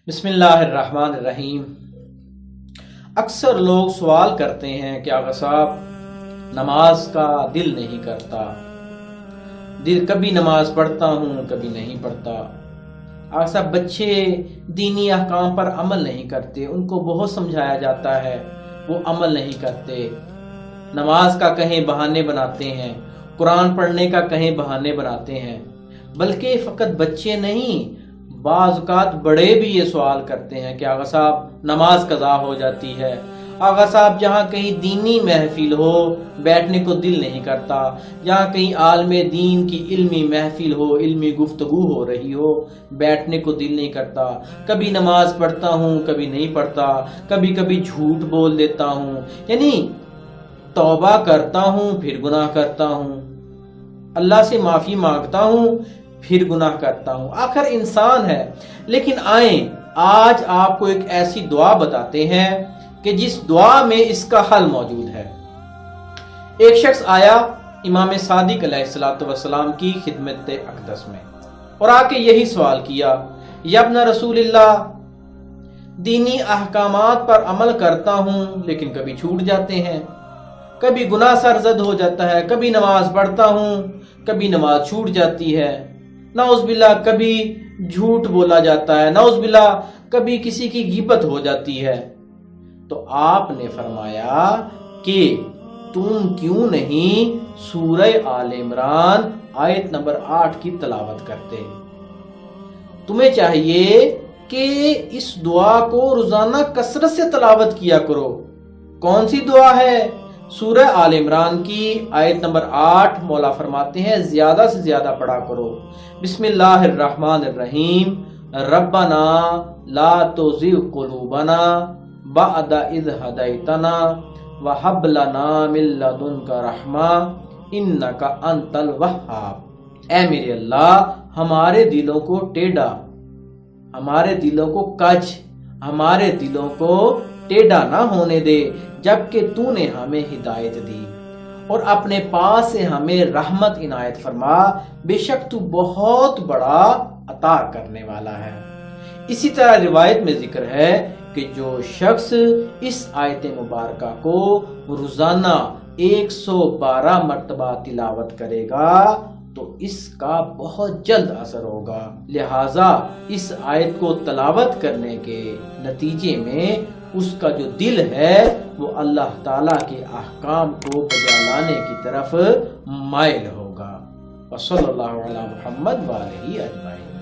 بسم اللہ الرحمن الرحیم۔ اکثر لوگ سوال کرتے ہیں کہ آقا صاحب نماز کا دل نہیں کرتا، کبھی نماز پڑھتا ہوں کبھی نہیں پڑھتا۔ آقا صاحب بچے دینی احکام پر عمل نہیں کرتے، ان کو بہت سمجھایا جاتا ہے وہ عمل نہیں کرتے، نماز کا کہیں بہانے بناتے ہیں، قرآن پڑھنے کا کہیں بہانے بناتے ہیں۔ بلکہ فقط بچے نہیں، بعض اوقات بڑے بھی یہ سوال کرتے ہیں کہ آقا صاحب نماز قضا ہو جاتی ہے، آقا صاحب جہاں کہیں دینی محفل ہو بیٹھنے کو دل نہیں کرتا، جہاں کہیں عالم دین کی علمی محفل ہو، علمی گفتگو ہو رہی ہو، بیٹھنے کو دل نہیں کرتا۔ کبھی نماز پڑھتا ہوں کبھی نہیں پڑھتا، کبھی کبھی جھوٹ بول دیتا ہوں، یعنی توبہ کرتا ہوں پھر گناہ کرتا ہوں، اللہ سے معافی مانگتا ہوں پھر گناہ کرتا ہوں، آخر انسان ہے۔ لیکن آئیں آج آپ کو ایک ایسی دعا بتاتے ہیں کہ جس دعا میں اس کا حل موجود ہے۔ ایک شخص آیا امام صادق علیہ السلام کی خدمت اقدس میں اور آ کے یہی سوال کیا، یا ابن رسول اللہ، دینی احکامات پر عمل کرتا ہوں لیکن کبھی چھوٹ جاتے ہیں، کبھی گناہ سرزد ہو جاتا ہے، کبھی نماز پڑھتا ہوں کبھی نماز چھوٹ جاتی ہے، نعوذ باللہ کبھی جھوٹ بولا جاتا ہے، نعوذ باللہ کبھی کسی کی غیبت ہو جاتی ہے۔ تو آپ نے فرمایا کہ تم کیوں نہیں سورہ آل عمران آیت نمبر 8 کی تلاوت کرتے؟ تمہیں چاہیے کہ اس دعا کو روزانہ کثرت سے تلاوت کیا کرو۔ کون سی دعا ہے؟ سورہ آل عمران کی آیت نمبر 8 مولا فرماتے ہیں زیادہ سے زیادہ پڑھا کرو۔ بسم اللہ الرحمن الرحیم، ربنا لا تزغ قلوبنا بعد اذ ہدیتنا وہب لنا من لدنک رحمہ انک انت الوہاب۔ اے میرے اللہ ہمارے دلوں کو ٹیڑھا، ہمارے دلوں کو کج، ہمارے دلوں کو ٹیڑھا نہ ہونے دے جبکہ تو نے ہمیں ہدایت دی، اور اپنے پاس سے ہمیں رحمت عنایت فرما، بے شک تو بہت بڑا عطا کرنے والا ہے۔ اسی طرح روایت میں ذکر ہے کہ جو شخص اس آیت مبارکہ کو روزانہ 112 مرتبہ تلاوت کرے گا تو اس کا بہت جلد اثر ہوگا۔ لہٰذا اس آیت کو تلاوت کرنے کے نتیجے میں اس کا جو دل ہے وہ اللہ تعالیٰ کے احکام کو بجا لانے کی طرف مائل ہوگا۔ وصلی اللہ علی محمد وآلہ اجمعین۔